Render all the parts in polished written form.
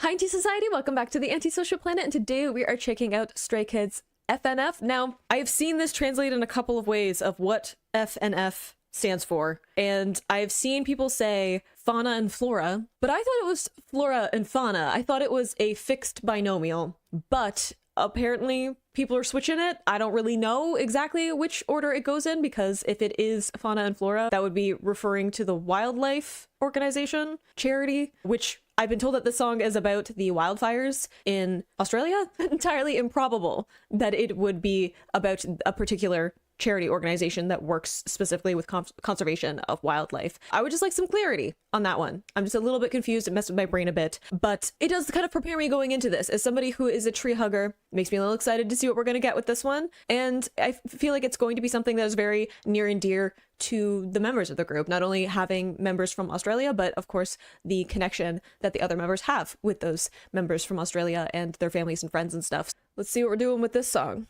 Hi, Anti-Society! Welcome back to the Antisocial Planet, and today we are checking out Stray Kids' FNF. Now, I've seen this translated in a couple of ways of what FNF stands for, and I've seen people say Fauna and Flora, but I thought it was Flora and Fauna. I thought it was a fixed binomial, but apparently people are switching it. I don't really know exactly which order it goes in, because if it is Fauna and Flora, that would be referring to the wildlife organization charity, which I've been told that this song is about the wildfires in Australia. Entirely improbable that it would be about a particular charity organization that works specifically with conservation of wildlife. I would just like some clarity on that one. I'm just a little bit confused. It messed with my brain a bit, but it does kind of prepare me going into this. As somebody who is a tree hugger, makes me a little excited to see what we're going to get with this one. And I feel like it's going to be something that is very near and dear to the members of the group, not only having members from Australia, but of course the connection that the other members have with those members from Australia and their families and friends and stuff. Let's see what we're doing with this song.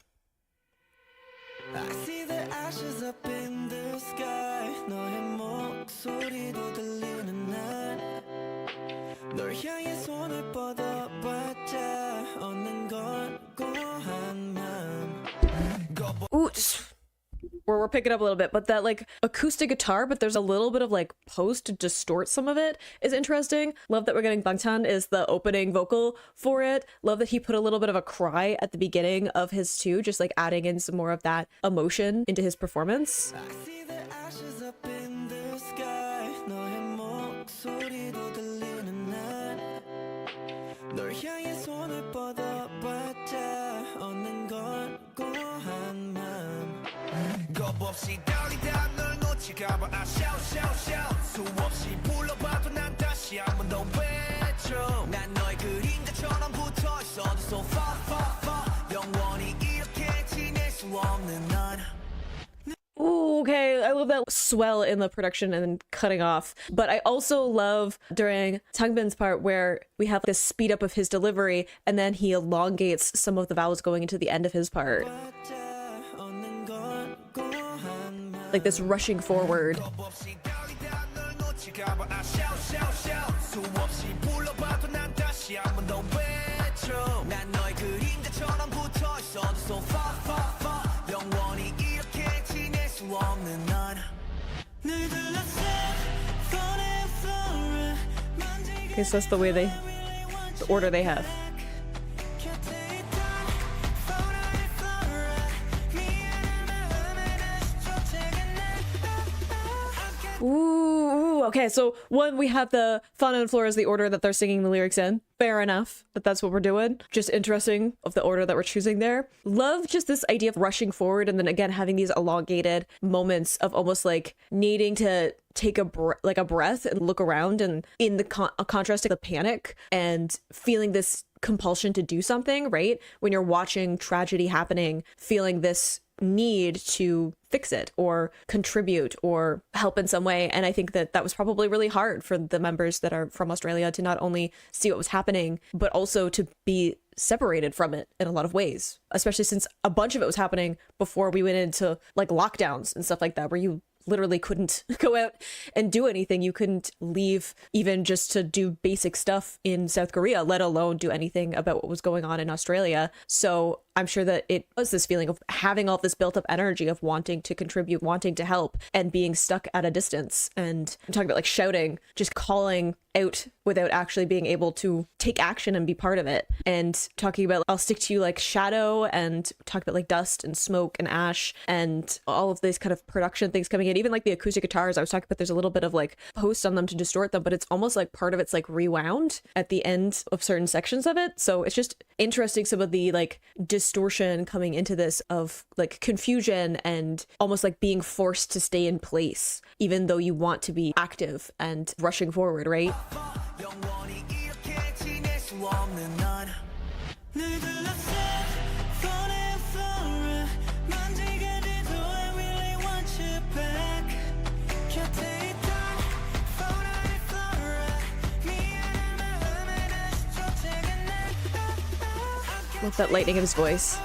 I see the ashes up in the sky. 너의 목소리도 들리는 날. 널 향해 손을 뻗어봤자 얻는 건 고한 맘. Ooh, we're picking up a little bit, but that like acoustic guitar, but there's a little bit of like post to distort some of it is interesting. Love that we're getting Bangtan is the opening vocal for it. Love that he put a little bit of a cry at the beginning of his too, just like adding in some more of that emotion into his performance. I see the ashes up in the sky. 너의 목소리도 들리는 날. 널 향해 손을 뻗어봤자 얻는 건 고한 맘. 겁없이 달리다 널 놓칠까봐 I shout shout shout 수없이 불러봐도 난 다시 한 번 더 외쳐 난 너의 그림자처럼 붙어있어 so far far far 영원히 이렇게 지낼 수 없는 넌. Ooh, okay, I love that swell in the production and then cutting off. But I also love during Tangbin's part where we have this speed up of his delivery and then he elongates some of the vowels going into the end of his part. Like this rushing forward. Okay, so that's the way the order they have. Ooh, okay, so one, we have the Fauna and Flora is the order that they're singing the lyrics in. Fair enough that that's what we're doing. Just interesting of the order that we're choosing there. Love just this idea of rushing forward and then again having these elongated moments of almost like needing to take a breath and look around, and in the contrast to the panic and feeling this compulsion to do something, right? When you're watching tragedy happening, feeling this need to fix it or contribute or help in some way. And I think that that was probably really hard for the members that are from Australia to not only see what was happening, but also to be separated from it in a lot of ways, especially since a bunch of it was happening before we went into like lockdowns and stuff like that, where you literally couldn't go out and do anything. You couldn't leave even just to do basic stuff in South Korea, let alone do anything about what was going on in Australia. So I'm sure that it was this feeling of having all this built up energy of wanting to contribute, wanting to help, and being stuck at a distance. And I'm talking about like shouting, just calling out without actually being able to take action and be part of it. And talking about I'll stick to you like shadow, and talk about like dust and smoke and ash and all of these kind of production things coming in. Even like the acoustic guitars I was talking about, there's a little bit of like post on them to distort them, but it's almost like part of it's like rewound at the end of certain sections of it. So it's just interesting, some of the like distortion coming into this of like confusion and almost like being forced to stay in place even though you want to be active and rushing forward, right? Love that lightning of his voice.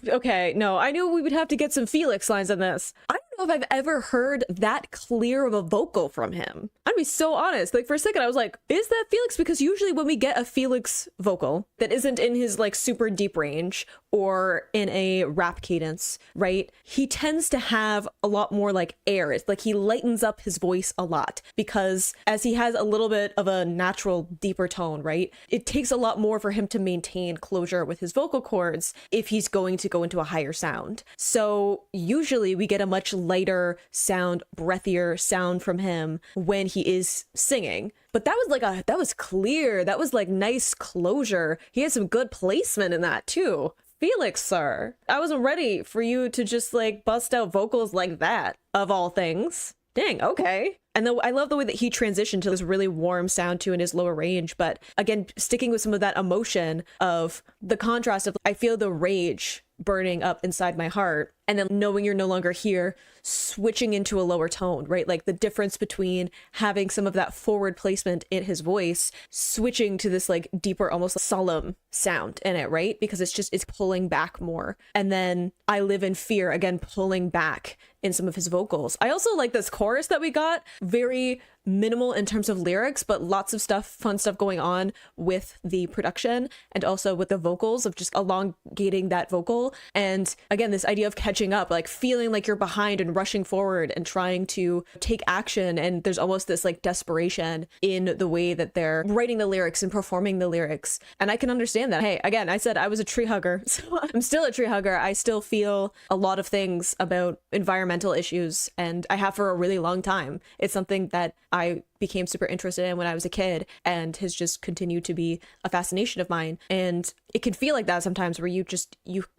Okay, no, I knew we would have to get some Felix lines on this. I don't know if I've ever heard that clear of a vocal from him. I'd be so honest. Like, for a second, I was like, is that Felix? Because usually when we get a Felix vocal that isn't in his like super deep range or in a rap cadence, right? He tends to have a lot more like air. It's like he lightens up his voice a lot because as he has a little bit of a natural deeper tone, right? It takes a lot more for him to maintain closure with his vocal cords if he's going to go into a higher sound. So usually we get a much lighter sound, breathier sound from him when he is singing. But that was like that was clear. That was like nice closure. He had some good placement in that too. Felix, sir, I wasn't ready for you to just like bust out vocals like that, of all things. Dang, okay. And though I love the way that he transitioned to this really warm sound too in his lower range, but again, sticking with some of that emotion of the contrast of I feel the rage burning up inside my heart, and then knowing you're no longer here, switching into a lower tone, right? Like the difference between having some of that forward placement in his voice, switching to this like deeper, almost solemn sound in it, right? Because it's pulling back more. And then I live in fear, again, pulling back in some of his vocals. I also like this chorus that we got, very minimal in terms of lyrics, but lots of stuff, fun stuff going on with the production and also with the vocals of just elongating that vocal. And again, this idea of catching up, like feeling like you're behind and rushing forward and trying to take action. And there's almost this like desperation in the way that they're writing the lyrics and performing the lyrics. And I can understand that. Hey, again, I said I was a tree hugger, so I'm still a tree hugger. I still feel a lot of things about environmental issues, and I have for a really long time. It's something that I became super interested in when I was a kid and has just continued to be a fascination of mine. And it can feel like that sometimes, where you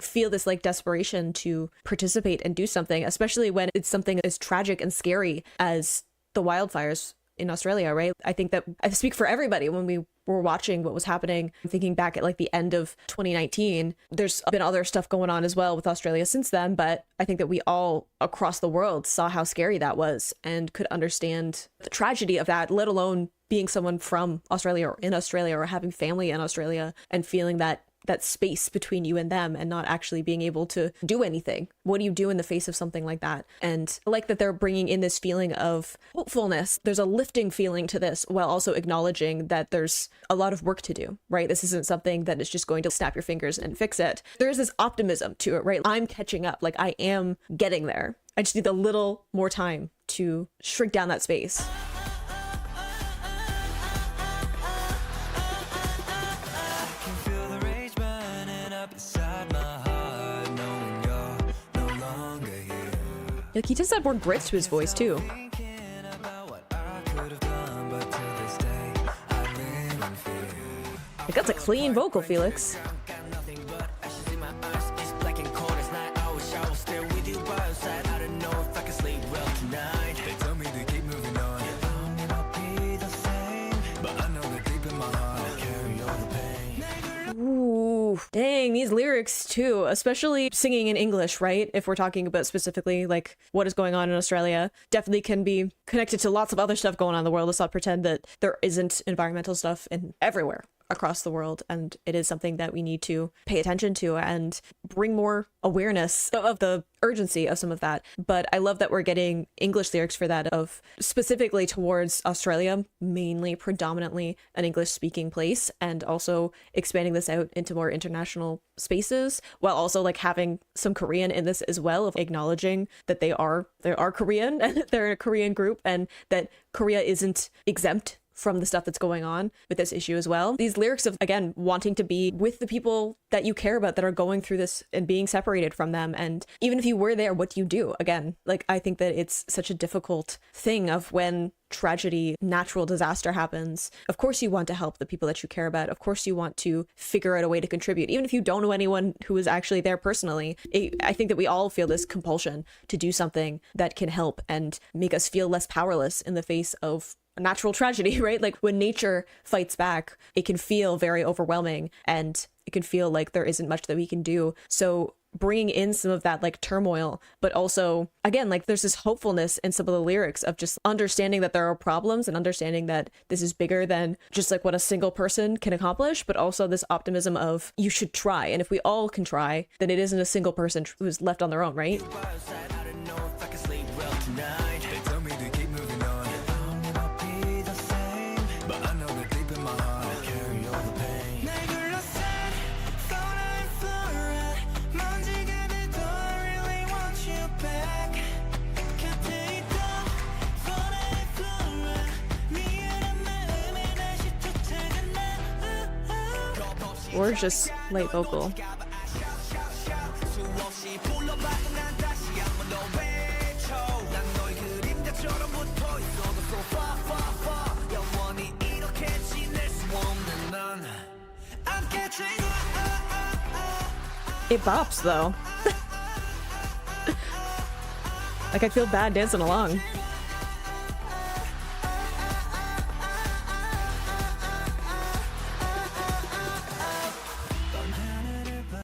feel this like desperation to participate and do something, especially when it's something as tragic and scary as the wildfires in Australia, right? I think that I speak for everybody when we were watching what was happening. I'm thinking back at like the end of 2019. There's been other stuff going on as well with Australia since then, but I think that we all across the world saw how scary that was and could understand the tragedy of that, let alone being someone from Australia or in Australia or having family in Australia and feeling that space between you and them and not actually being able to do anything. What do you do in the face of something like that? And I like that they're bringing in this feeling of hopefulness. There's a lifting feeling to this while also acknowledging that there's a lot of work to do, right? This isn't something that is just going to snap your fingers and fix it. There's this optimism to it, right? I'm catching up. Like I am getting there. I just need a little more time to shrink down that space. Like he does add more grit to his voice too. Like that's a clean vocal, Felix. Ooh, dang, these lyrics too, especially singing in English, right? If we're talking about specifically like what is going on in Australia, definitely can be connected to lots of other stuff going on in the world. Let's not pretend that there isn't environmental stuff in everywhere across the world, and it is something that we need to pay attention to and bring more awareness of the urgency of some of that. But I love that we're getting English lyrics for that, of specifically towards Australia, mainly predominantly an English speaking place, and also expanding this out into more international spaces, while also like having some Korean in this as well, of acknowledging that they are Korean and they're a Korean group, and that Korea isn't exempt from the stuff that's going on with this issue as well. These lyrics of, again, wanting to be with the people that you care about that are going through this and being separated from them. And even if you were there, what do you do? Again, like, I think that it's such a difficult thing of when tragedy, natural disaster happens. Of course you want to help the people that you care about. Of course you want to figure out a way to contribute. Even if you don't know anyone who is actually there personally, I think that we all feel this compulsion to do something that can help and make us feel less powerless in the face of a natural tragedy, right? Like when nature fights back, it can feel very overwhelming and it can feel like there isn't much that we can do. So bringing in some of that like turmoil, but also again, like there's this hopefulness in some of the lyrics of just understanding that there are problems and understanding that this is bigger than just like what a single person can accomplish, but also this optimism of you should try. And if we all can try, then it isn't a single person who's left on their own, right? I don't know if I can sleep well tonight. They tell me to keep moving on. I'll never be the same, but I know that deep in my heart I'll carry all the pain. 날 둘러싼 fauna and flora, 먼지가 돼도 I really want you back. 곁에 있던 fauna and flora, 미안한 마음에 다시 쫓아간다. Gorgeous light vocal. 수없이 불러봐도 난 다시 한번 더 외쳐. 난 너의 그림자처럼 붙어있어도 so far far far. 영원히 이렇게 지낼 수 없는 넌 I'm catching It bops though. Like I feel bad dancing along.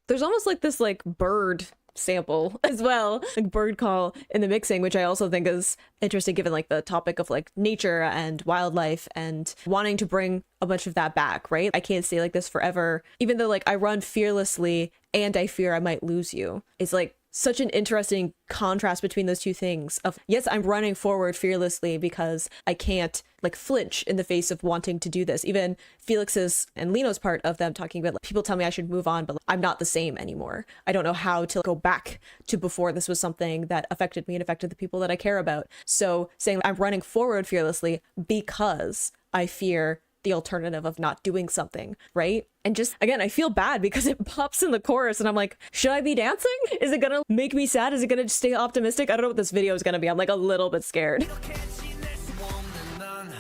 There's almost like this like bird sample as well, like bird call in the mixing, which I also think is interesting given like the topic of like nature and wildlife and wanting to bring a bunch of that back, right? I can't stay like this forever, even though like I run fearlessly and I fear I might lose you. It's like such an interesting contrast between those two things of, yes, I'm running forward fearlessly because I can't like flinch in the face of wanting to do this. Even Felix's and Lino's part of them talking about like, people tell me I should move on, but I'm not the same anymore. I don't know how to go back to before this was something that affected me and affected the people that I care about. So saying I'm running forward fearlessly because I fear the alternative of not doing something, right? And just again, I feel bad because it pops in the chorus and I'm like, should I be dancing? Is it gonna make me sad? Is it gonna stay optimistic? I don't know what this video is gonna be. I'm like a little bit scared. 이렇게 지낼 수 없는 넌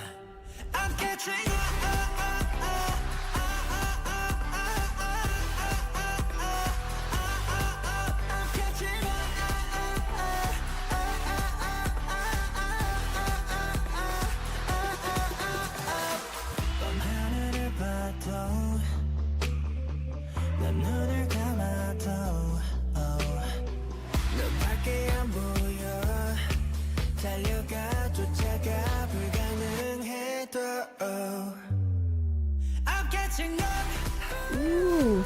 I'm catching 밤하늘을 봐도 난 눈을 감아도 눈밖에 안 보여 달려가 쫓아가 불가능해도 I'm catching up Ooh.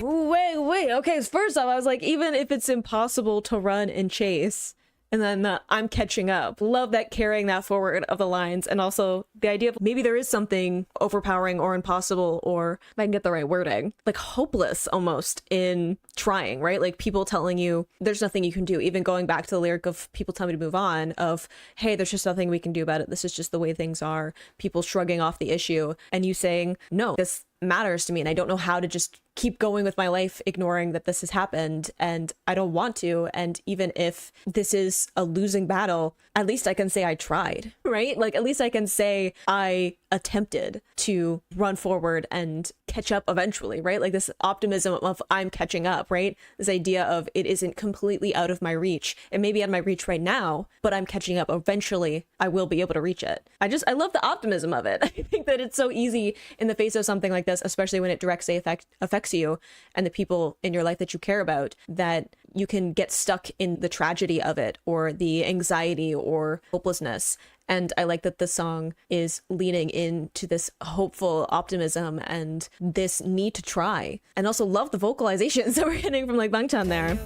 Ooh, wait. Okay, first off, I was like, even if it's impossible to run and chase, and then I'm catching up. Love that carrying that forward of the lines. And also the idea of maybe there is something overpowering or impossible, or if I can get the right wording, like hopeless almost in trying, right? Like people telling you there's nothing you can do. Even going back to the lyric of people tell me to move on of, hey, there's just nothing we can do about it. This is just the way things are. People shrugging off the issue and you saying, no, this matters to me and I don't know how to just keep going with my life ignoring that this has happened and I don't want to. And even if this is a losing battle, at least I can say I tried, right? Like at least I can say I attempted to run forward and catch up eventually, right? Like this optimism of I'm catching up, right? This idea of it isn't completely out of my reach. It may be out of my reach right now, but I'm catching up. Eventually I will be able to reach it. I love the optimism of it. I think that it's so easy in the face of something like this, especially when it directly affects you and the people in your life that you care about, that you can get stuck in the tragedy of it or the anxiety or hopelessness. And I like that the song is leaning into this hopeful optimism and this need to try. And also love the vocalizations that we're getting from like Bangchan there.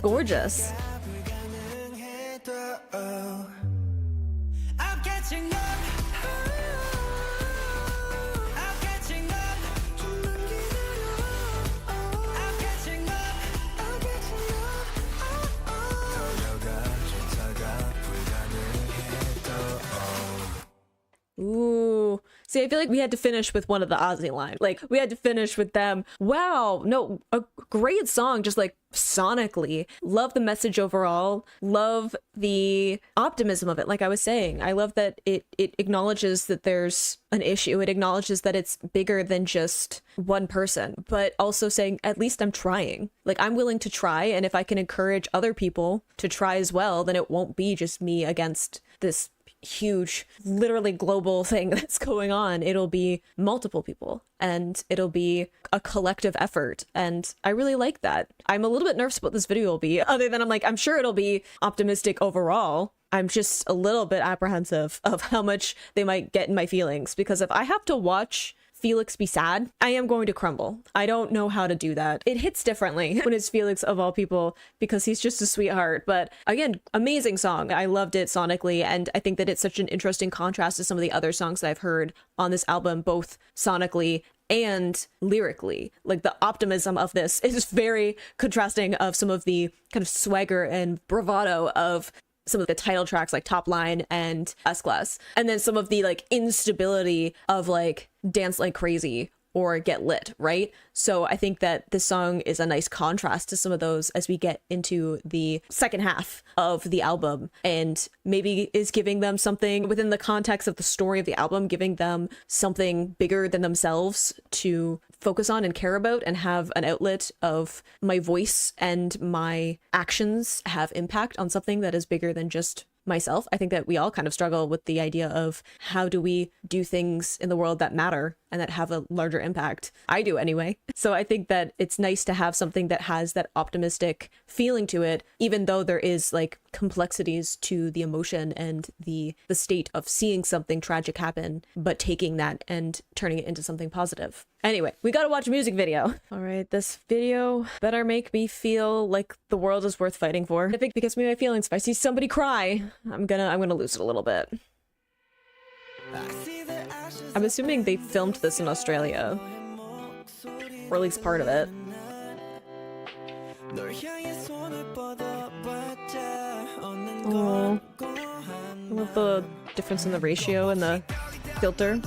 Gorgeous. I'm catching up I'm catching up I'm catching up I'm catching up 달려가 쫓아가 불가능해도 Ooh. See, I feel like we had to finish with one of the Ozzy lines. Like, we had to finish with them. Wow. No, a great song, just like sonically. Love the message overall. Love the optimism of it. Like I was saying, I love that it acknowledges that there's an issue. It acknowledges that it's bigger than just one person, but also saying, at least I'm trying. Like, I'm willing to try. And if I can encourage other people to try as well, then it won't be just me against this huge, literally global thing that's going on. It'll be multiple people and it'll be a collective effort. And I really like that. I'm a little bit nervous about this video will be, other than I'm like, I'm sure it'll be optimistic overall. I'm just a little bit apprehensive of how much they might get in my feelings, because if I have to watch Felix be sad, I am going to crumble. I don't know how to do that. It hits differently when it's Felix of all people, because he's just a sweetheart. But again, amazing song. I loved it sonically, and I think that it's such an interesting contrast to some of the other songs that I've heard on this album, both sonically and lyrically. Like the optimism of this is very contrasting of some of the kind of swagger and bravado of some of the title tracks like Top Line and S-Class, and then some of the like instability of like Dance Like Crazy or Get Lit, right? So I think that this song is a nice contrast to some of those as we get into the second half of the album, and maybe is giving them something within the context of the story of the album, giving them something bigger than themselves to focus on and care about, and have an outlet of my voice and my actions have impact on something that is bigger than just myself. I think that we all kind of struggle with the idea of how do we do things in the world that matter and that have a larger impact. I do anyway. So I think that it's nice to have something that has that optimistic feeling to it, even though there is like complexities to the emotion and the state of seeing something tragic happen, but taking that and turning it into something positive. Anyway, we gotta watch a music video. All right, this video better make me feel like the world is worth fighting for. I think because of my feelings, if I see somebody cry, I'm gonna lose it a little bit. I'm assuming they filmed this in Australia, or at least part of it. Oh, I love the difference in the ratio and the filter.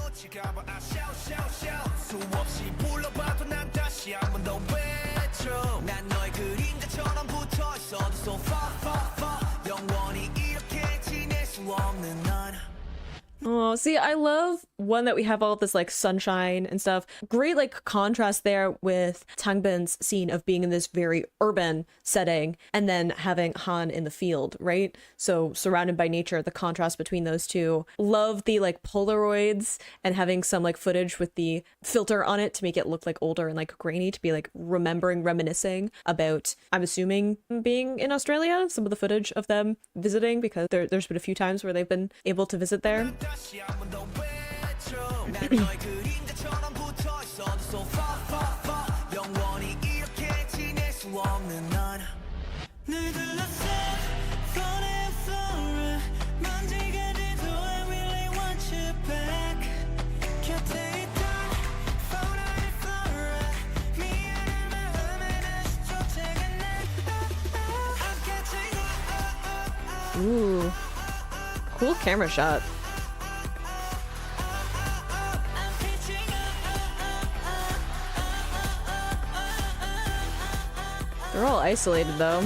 Oh, see, I love one that we have all of this like sunshine and stuff. Great like contrast there with Tangbin's scene of being in this very urban setting and then having Han in the field, right? So surrounded by nature, the contrast between those two. Love the like Polaroids and having some like footage with the filter on it to make it look like older and like grainy, to be like reminiscing about, I'm assuming, being in Australia, some of the footage of them visiting, because there's been a few times where they've been able to visit there. Ooh, cool camera shot. They're all isolated though,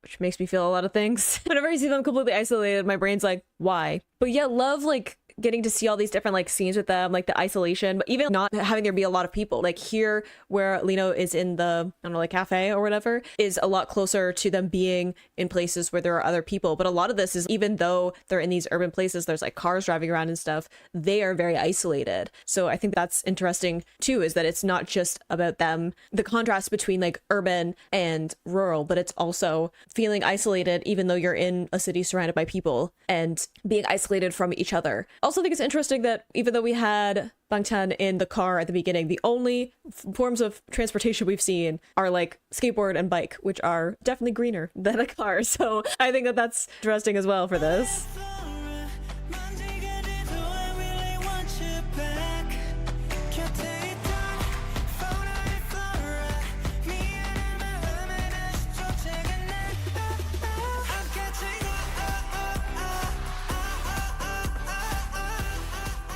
which makes me feel a lot of things. Whenever I see them completely isolated, my brain's like, why? But yeah, love like getting to see all these different like scenes with them, like the isolation, but even not having there be a lot of people. Like here where Lino is in the, I don't know, like cafe or whatever, is a lot closer to them being in places where there are other people. But a lot of this is, even though they're in these urban places, there's like cars driving around and stuff, they are very isolated. So I think that's interesting too, is that it's not just about them, the contrast between like urban and rural, but it's also feeling isolated even though you're in a city surrounded by people, and being isolated from each other. Also think it's interesting that even though we had Bangtan in the car at the beginning, the only forms of transportation we've seen are like skateboard and bike, which are definitely greener than a car. So I think that that's interesting as well for this.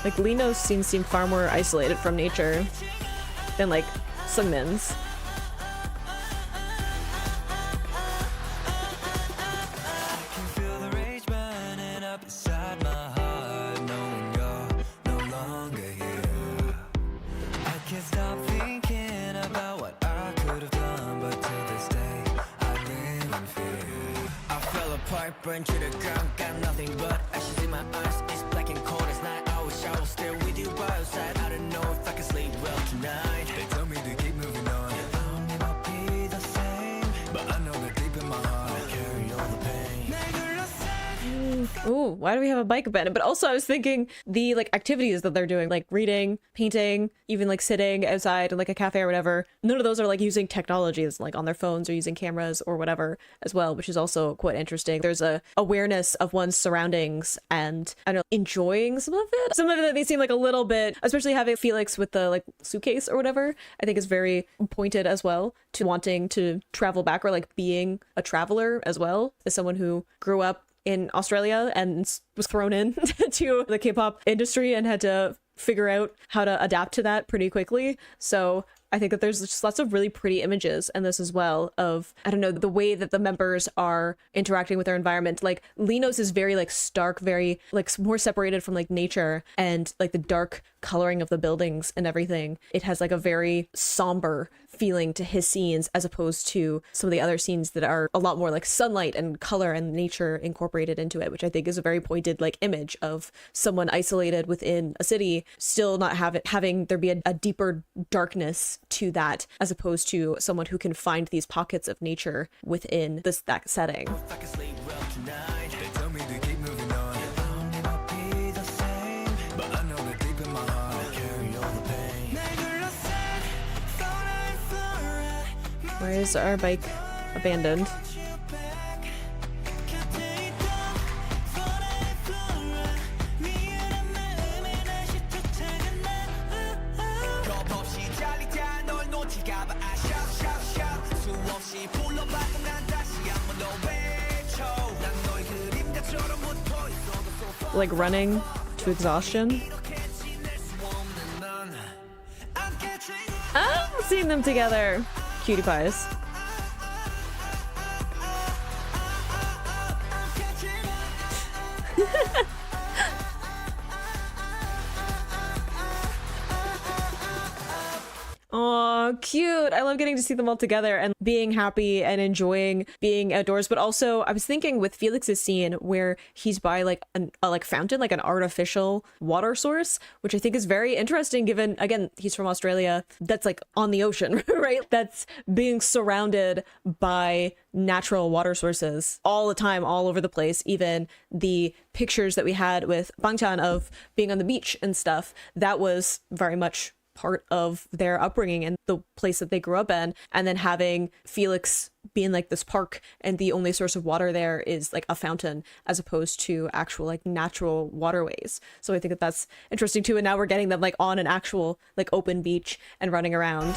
Like Lino's scenes seem far more isolated from nature than like Seungmin's. burn to the ground, got nothing but ashes in my eyes. It's black and cold as night. I wish I was still with you by your side. I don't know if I can sleep well tonight. They tell me to keep moving on. I'll never be the same, but I know that deep in my heart I carry all the pain. Ooh, why do we have a bike abandoned? But also I was thinking the like activities that they're doing, like reading, painting, even like sitting outside in like a cafe or whatever. None of those are like using technologies like on their phones or using cameras or whatever as well, which is also quite interesting. There's a awareness of one's surroundings and I don't know, enjoying some of it. Some of it they seem like a little bit, especially having Felix with the like suitcase or whatever, I think is very pointed as well to wanting to travel back or like being a traveler as well, as someone who grew up in Australia and was thrown in to the K-pop industry and had to figure out how to adapt to that pretty quickly. So I think that there's just lots of really pretty images in this as well of, I don't know, the way that the members are interacting with their environment. Like Linos is very like stark, very like more separated from like nature and like the dark coloring of the buildings and everything. It has like a very somber feeling to his scenes as opposed to some of the other scenes that are a lot more like sunlight and color and nature incorporated into it, which I think is a very pointed like image of someone isolated within a city, still not having there be a deeper darkness to that, as opposed to someone who can find these pockets of nature within that setting. If I can sleep well tonight. They tell me to keep moving on. I'll never be the same, but I know that deep in my heart I carry all the pain. Fauna and Flora. Why is our bike abandoned? Like running to exhaustion. I'm seeing them together. Cutie pies. Oh, cute. I love getting to see them all together and being happy and enjoying being outdoors. But also I was thinking with Felix's scene where he's by like a fountain, like an artificial water source, which I think is very interesting given, again, he's from Australia. That's like on the ocean, right? That's being surrounded by natural water sources all the time, all over the place. Even the pictures that we had with Bangchan of being on the beach and stuff, that was very much part of their upbringing and the place that they grew up in. And then having Felix being like this park and the only source of water there is like a fountain as opposed to actual like natural waterways. So I think that that's interesting too. And now we're getting them like on an actual like open beach and running around.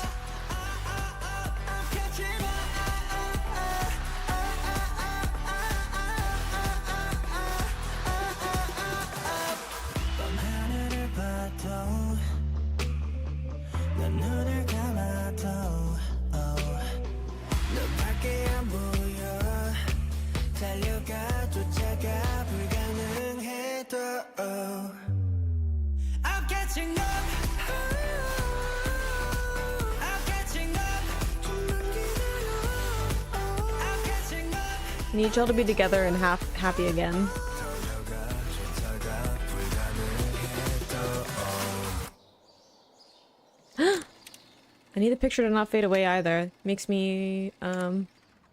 Need y'all to be together and happy again. I need the picture to not fade away either. Makes me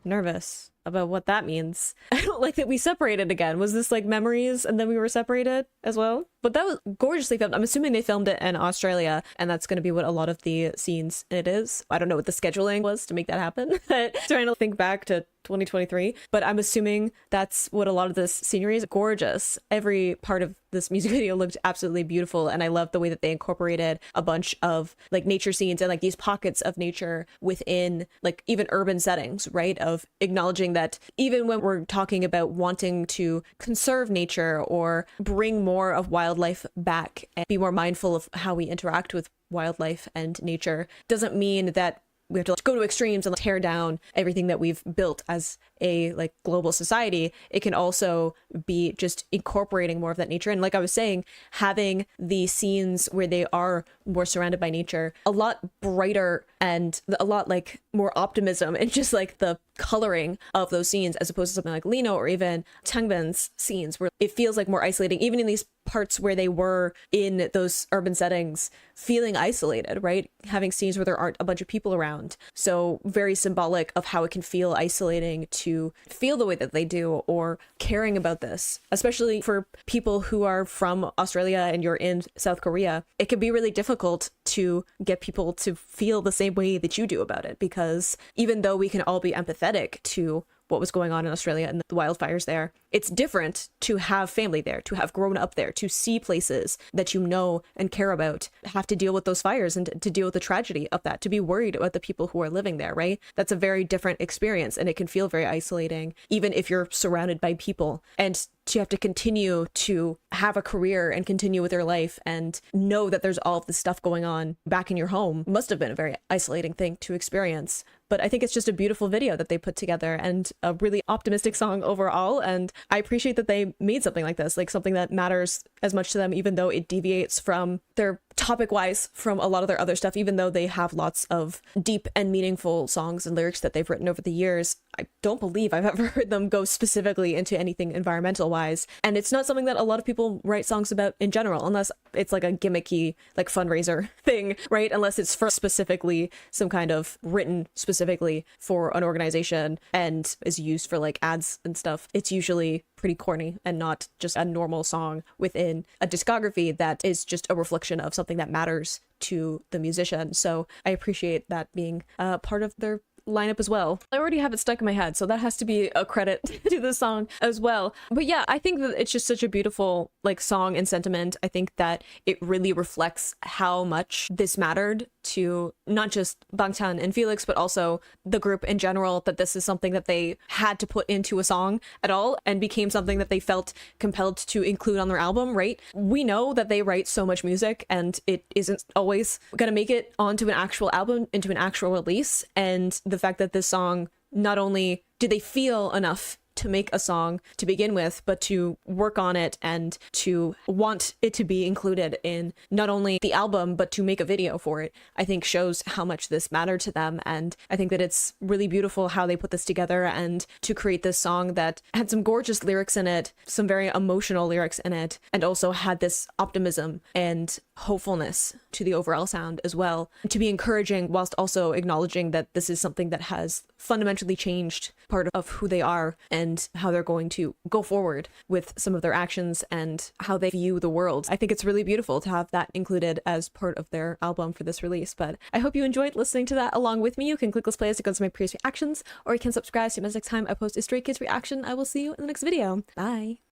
nervous about what that means. I don't like that we separated again. Was this like memories and then we were separated as well? But that was gorgeously filmed. I'm assuming they filmed it in Australia and that's going to be what a lot of the scenes in it is. I don't know what the scheduling was to make that happen. Trying to think back to 2023, but I'm assuming that's what a lot of this scenery is. Gorgeous. Every part of this music video looked absolutely beautiful, and I love the way that they incorporated a bunch of like nature scenes and like these pockets of nature within like even urban settings, right? Of acknowledging that even when we're talking about wanting to conserve nature or bring more of wildlife back and be more mindful of how we interact with wildlife and nature, doesn't mean that we have to go to extremes and tear down everything that we've built as a like global society. It can also be just incorporating more of that nature. And like I was saying, having the scenes where they are more surrounded by nature, a lot brighter and a lot like more optimism and just like the coloring of those scenes as opposed to something like Lino or even Changbin's scenes, where it feels like more isolating, even in these parts where they were in those urban settings feeling isolated, right? Having scenes where there aren't a bunch of people around. So very symbolic of how it can feel isolating to feel the way that they do, or caring about this, especially for people who are from Australia and you're in South Korea. It can be really difficult to get people to feel the same way that you do about it, because even though we can all be empathetic to what was going on in Australia and the wildfires there, it's different to have family there, to have grown up there, to see places that you know and care about, have to deal with those fires and to deal with the tragedy of that, to be worried about the people who are living there, right? That's a very different experience, and it can feel very isolating, even if you're surrounded by people. And to have to continue to have a career and continue with your life and know that there's all of this stuff going on back in your home must have been a very isolating thing to experience. But I think it's just a beautiful video that they put together and a really optimistic song overall. And I appreciate that they made something like this, like something that matters as much to them, even though it deviates from their topic wise from a lot of their other stuff, even though they have lots of deep and meaningful songs and lyrics that they've written over the years. I don't believe I've ever heard them go specifically into anything environmental wise. And it's not something that a lot of people write songs about in general, unless it's like a gimmicky, like fundraiser thing, right? Unless it's for specifically some kind of written specifically for an organization and is used for like ads and stuff. It's usually pretty corny and not just a normal song within a discography that is just a reflection of something that matters to the musician. So I appreciate that being part of their lineup as well. I already have it stuck in my head, so that has to be a credit to the song as well. But yeah, I think that it's just such a beautiful like song and sentiment. I think that it really reflects how much this mattered to not just Bangtan and Felix, but also the group in general, that this is something that they had to put into a song at all and became something that they felt compelled to include on their album, right? We know that they write so much music and it isn't always gonna make it onto an actual album, into an actual release. And the fact that this song, not only did they feel enough to make a song to begin with, but to work on it and to want it to be included in not only the album, but to make a video for it, I think shows how much this mattered to them. And I think that it's really beautiful how they put this together and to create this song that had some gorgeous lyrics in it, some very emotional lyrics in it, and also had this optimism and hopefulness to the overall sound as well, to be encouraging whilst also acknowledging that this is something that has fundamentally changed part of who they are and how they're going to go forward with some of their actions and how they view the world. I think it's really beautiful to have that included as part of their album for this release. But I hope you enjoyed listening to that along with me. You can click this playlist to go to my previous reactions, or you can subscribe so next time I post a Stray Kids reaction. I will see you in the next video. Bye.